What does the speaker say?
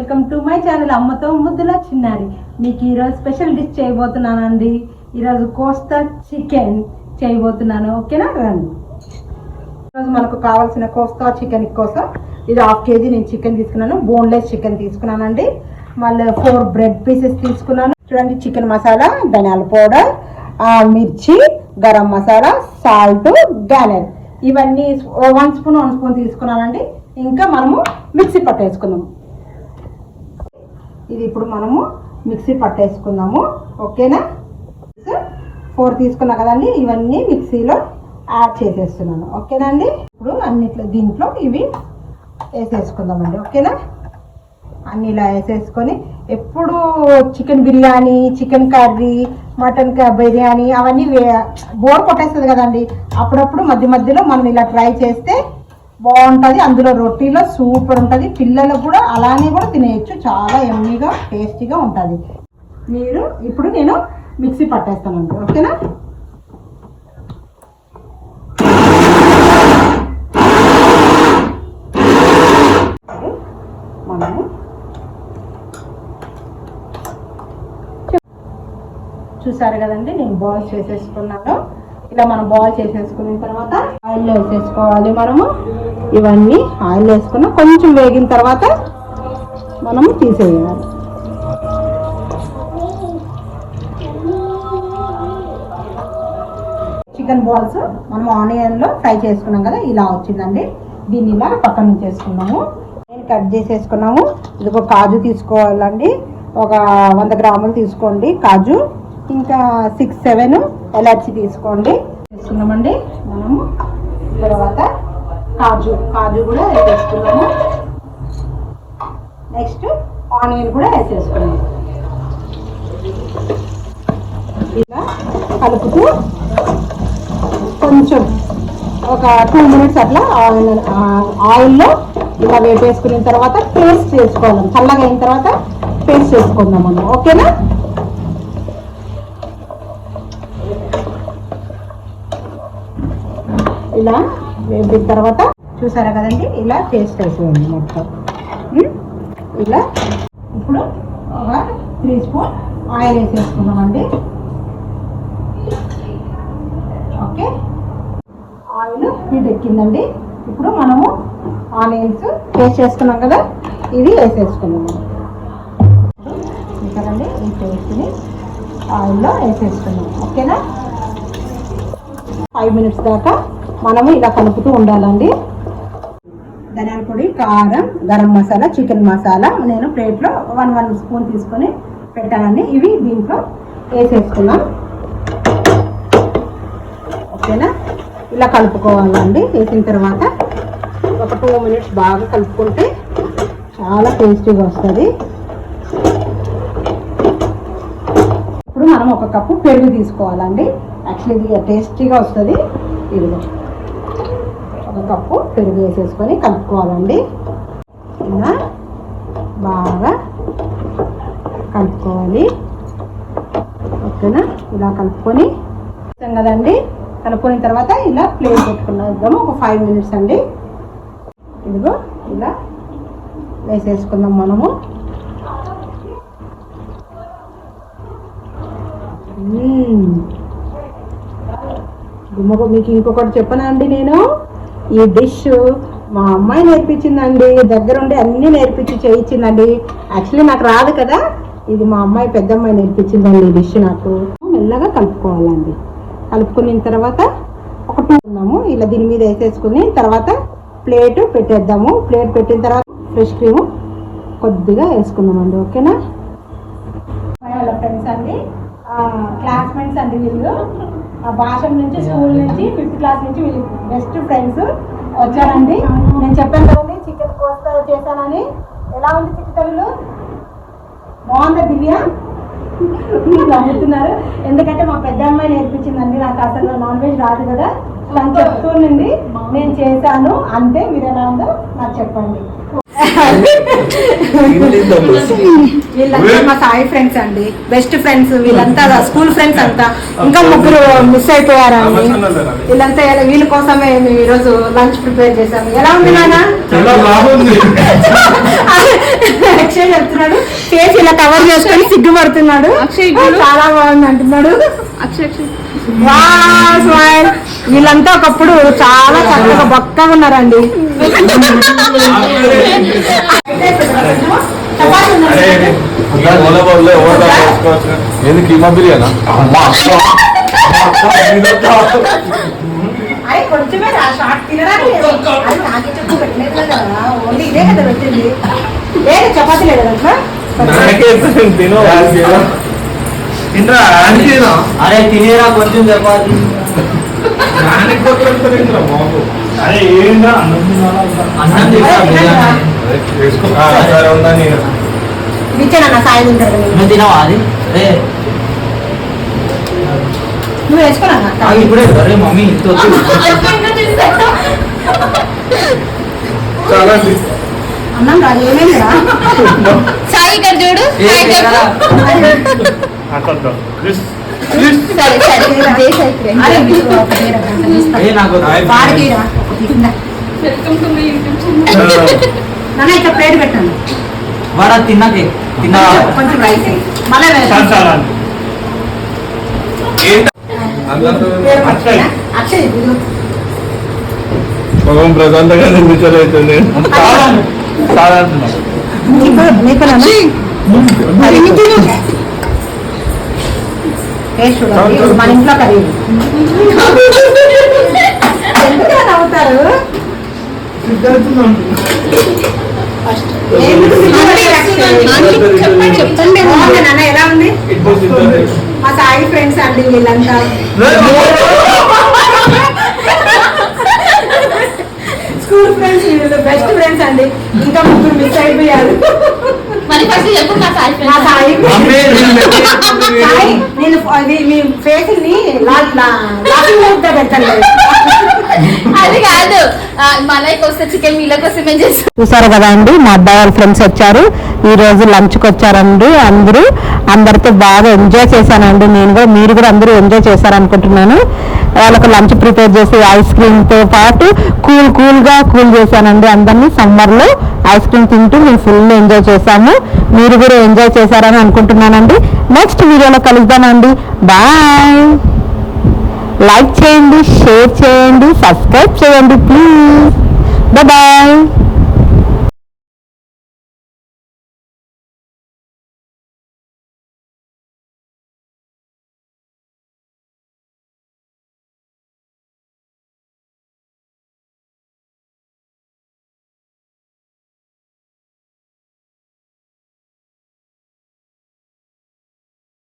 Welcome to my channel అమ్మతో ముద్దుల చిన్నారి. మీకు ఈరోజు స్పెషల్ డిష్ చేయబోతున్నానండి. ఈరోజు కోస్తా చికెన్ చేయబోతున్నాను. ఓకేనా, రండి. ఈరోజు మనకు కావాల్సిన కోస్తా చికెన్ కోసం ఇది 1/2 kg నేను చికెన్ తీసుకున్నాను. బోన్లెస్ చికెన్ తీసుకున్నానండి. మళ్ళీ 4 బ్రెడ్ పీసెస్ తీసుకున్నాను. చూడండి, చికెన్ మసాలా, ధనియాల పౌడర్, మిర్చి, గరం మసాలా, సాల్ట్, గానర్, ఇవన్నీ 1 స్పూన్ తీసుకున్నానండి. ఇంకా మనము మిక్సీ పట్టేసుకుందాము. ఇది ఇప్పుడు మనము మిక్సీ పట్టేసుకుందాము. ఓకేనా, 4 తీసుకున్నా కదండి, ఇవన్నీ మిక్సీలో యాడ్ చేసేస్తున్నాను. ఓకేనా అండి. ఇప్పుడు అన్నిట్లో దీంట్లో ఇవి వేసేసుకుందామండి. ఓకేనా, అన్ని ఇలా వేసేసుకొని ఎప్పుడు chicken biryani, chicken curry, mutton biryani అవన్నీ బోర్ కొట్టేస్తుంది కదండి. అప్పుడప్పుడు మధ్య మధ్యలో మనం ఇలా ట్రై చేస్తే బాగుంటుంది. అందులో రొట్టెలో సూపర్ ఉంటుంది. పిల్లలకు కూడా అలానే కూడా తినేయచ్చు. చాలా యమ్మీగా టేస్టీగా ఉంటుంది. ఇప్పుడు నేను మిక్సీ పట్టేస్తానండి. ఓకేనా, మనము చూసారు కదండి, నేను బాయిల్ చేసేసుకున్నాను. ఇలా మనం బాయిల్ చేసేసుకున్న తర్వాత ఆయిల్ వేసేసుకోవాలి. మనము ఇవన్నీ ఆయిల్ వేసుకున్నాం. కొంచెం వేగిన తర్వాత మనము తీసేయాలి. చికెన్ బాల్స్ మనం ఆనియన్లో ఫ్రై చేసుకున్నాం కదా, ఇలా వచ్చిందండి. దీన్ని ఇలా పక్కన ఉంచేసుకున్నాము. నేను కట్ చేసేసుకున్నాము. ఇది ఒక కాజు తీసుకోవాలండి. ఒక 100 గ్రాములు తీసుకోండి కాజు. ఇంకా 6-7 ఎలాచి తీసుకోండి. వేసుకున్నామండి మనము. తర్వాత కాజు కూడా వేసేసుకున్నాము. నెక్స్ట్ ఆనియన్ కూడా వేసేసుకున్నాము. ఇలా కలుపుతూ కొంచెం ఒక 2 మినిట్స్ అట్లా ఆయిల్లో ఇలా వేపేసుకున్న తర్వాత పేస్ట్ చేసుకోవాలి. చల్లగా అయిన తర్వాత పేస్ట్ చేసుకుందాం మనం. ఓకేనా, ఇలా వేపిన తర్వాత చూసారా కదండి, ఇలా పేస్ట్ అయిపోయింది మొత్తం. ఇలా ఇప్పుడు ఒక 3 స్పూన్ ఆయిల్ వేసేసుకున్నామండి. ఓకే, ఆయిల్ హీట్ ఎక్కిందండి. ఇప్పుడు మనము ఆనియన్స్ పేస్ట్ చేసుకున్నాం కదా, ఇది వేసేసుకున్నాము. కదండి, ఈ పేస్ట్ని ఆయిల్లో వేసేసుకున్నాము. ఓకేనా, 5 మినిట్స్ దాకా మనము ఇలా కలుపుతూ ఉండాలండి. ధనియాల పొడి, కారం, గరం మసాలా, చికెన్ మసాలా నేను ప్లేట్లో 1 స్పూన్ తీసుకొని పెట్టానండి. ఇవి దీంట్లో వేసేసుకున్నాం. ఓకేనా, ఇలా కలుపుకోవాలండి. వేసిన తర్వాత ఒక 2 మినిట్స్ బాగా కలుపుకుంటే చాలా టేస్టీగా వస్తుంది. ఇప్పుడు మనం 1 కప్పు పెరుగు తీసుకోవాలండి. యాక్చువల్లీ ఇది టేస్టీగా వస్తుంది. ఇదిగో 1 కప్పు పెరుగు వేసేసుకొని కలుపుకోవాలండి. ఇలా బాగా కలుపుకోవాలి. ఓకేనా, ఇలా కలుపుకొని కదండి. కలుపుకున్న తర్వాత ఇలా ప్లేట్ పెట్టుకున్నాము. ఒక 5 మినిట్స్ అండి. ఇదిగో ఇలా వేసేసుకుందాం మనము. మీకు ఇంకొకటి చెప్పనా అండి, నేను ఈ డిష్ మా అమ్మాయి నేర్పించిందండి. దగ్గరుండి అన్నీ నేర్పించి చేయించిందండి. యాక్చువల్లీ నాకు రాదు కదా, ఇది మా అమ్మాయి పెద్దమ్మాయి నేర్పించిందండి ఈ డిష్ నాకు. మెల్లగా కలుపుకోవాలండి. కలుపుకున్న తర్వాత ఒక 2 ఉన్నాము. ఇలా దీని మీద వేసేసుకుని తర్వాత ప్లేట్ పెట్టేద్దాము. ప్లేట్ పెట్టిన తర్వాత ఫ్రెష్ క్రీమ్ కొద్దిగా వేసుకుందామండి. ఓకేనా, వాళ్ళ ఫ్రెండ్స్ అండి, క్లాస్మేట్స్ అండి. వీళ్ళు భాష నుంచి, స్కూల్ నుంచి, 5th క్లాస్ నుంచి వీళ్ళు బెస్ట్ ఫ్రెండ్స్ వచ్చారండి. నేను చెప్పాను కదండి చికెన్ కోస్తా చేశానని. ఎలా ఉంది చికెన్? బాగుందా దివ్య? నమ్ముతున్నారు. ఎందుకంటే మా పెద్ద అమ్మాయి నేర్పించిందండి. నాకు అసలు నాన్ వెజ్ రాదు కదా, తను చెప్తుందండి. నేను చేశాను అంతే. మీరు ఎలా ఉందో నాకు చెప్పండి. వీళ్ళంతా మా సాయి ఫ్రెండ్స్ అండి, బెస్ట్ ఫ్రెండ్స్. వీళ్ళంతా స్కూల్ ఫ్రెండ్స్ అంతా. ఇంకా 3 మిస్ అయిపోయారండి. వీళ్ళంతా వీళ్ళ కోసమే మేము ఈరోజు లంచ్ ప్రిపేర్ చేశాము. ఎలా ఉంది నాన్న? చెప్తున్నాడు. ఫేస్ ఇలా కవర్ చేసుకొని సిగ్గుపడుతున్నాడు. చాలా బాగుంది అంటున్నాడు. స్మైల్. వీళ్ళంతా ఒకప్పుడు చాలా చక్కగా బక్కగా ఉన్నారండి. ఎందుకు ఈ బిర్యానా కొంచెమే షార్ట్ తినడానికి ఓన్లీ ఇదే కదా పెట్టింది. లేదు చపాతీ లేదు అట్లా. అరే తినేరా కొంచెం చపాతి. ఇచ్చానన్న సాయి తింటారు. నువ్వు తినవా అది? నువ్వు వేసుకోనా ఇప్పుడే అరే మమ్మీ ఇంత అన్నం రాదు. ఏమైందిరా సాయి ఇక్కడ చూడు. నాన్న ఇట్లా ప్లేట్ పెట్టాను. వాడా తిన్నాకే తిన్నా కొంచెం రైస్ మళ్ళీ భగవం ప్రశాంతంగా నిర్మించలేదు. మన ఇంట్లో కర్రీ అవుతారు. చెప్పండి నాన్న ఎలా ఉంది? మా సాయి ఫ్రెండ్స్ అండి వీళ్ళంతా. స్కూల్ ఫ్రెండ్స్, వీళ్ళు బెస్ట్ ఫ్రెండ్స్ అండి. ఇంకా ముగ్గురు మిస్ అయిపోయారు. మా సాయి నేను మీ ఫేస్ ని పెడతాను. అది కాదు, మలైకి వస్తే చికెన్ వీళ్ళకి వస్తే మేము చేస్తాం. చూసారు కదా అండి, మా అబ్బాయి వాళ్ళ ఫ్రెండ్స్ వచ్చారు. ఈ రోజు లంచ్కి వచ్చారండి. అందరితో బాగా ఎంజాయ్ చేశానండి. నేను కూడా, మీరు కూడా అందరూ ఎంజాయ్ చేశారనుకుంటున్నాను. వాళ్ళకు లంచ్ ప్రిపేర్ చేసి ఐస్ క్రీమ్తో పాటు కూల్ చేశానండి. అందరినీ సమ్మర్లో ఐస్ క్రీమ్ తింటూ మేము ఫుల్ ఎంజాయ్ చేశాము. మీరు కూడా ఎంజాయ్ చేశారని అనుకుంటున్నానండి. నెక్స్ట్ వీడియోలో కలుద్దామండి. బాయ్. లైక్ చేయండి, షేర్ చేయండి, సబ్స్క్రైబ్ చేయండి ప్లీజ్. బాయ్.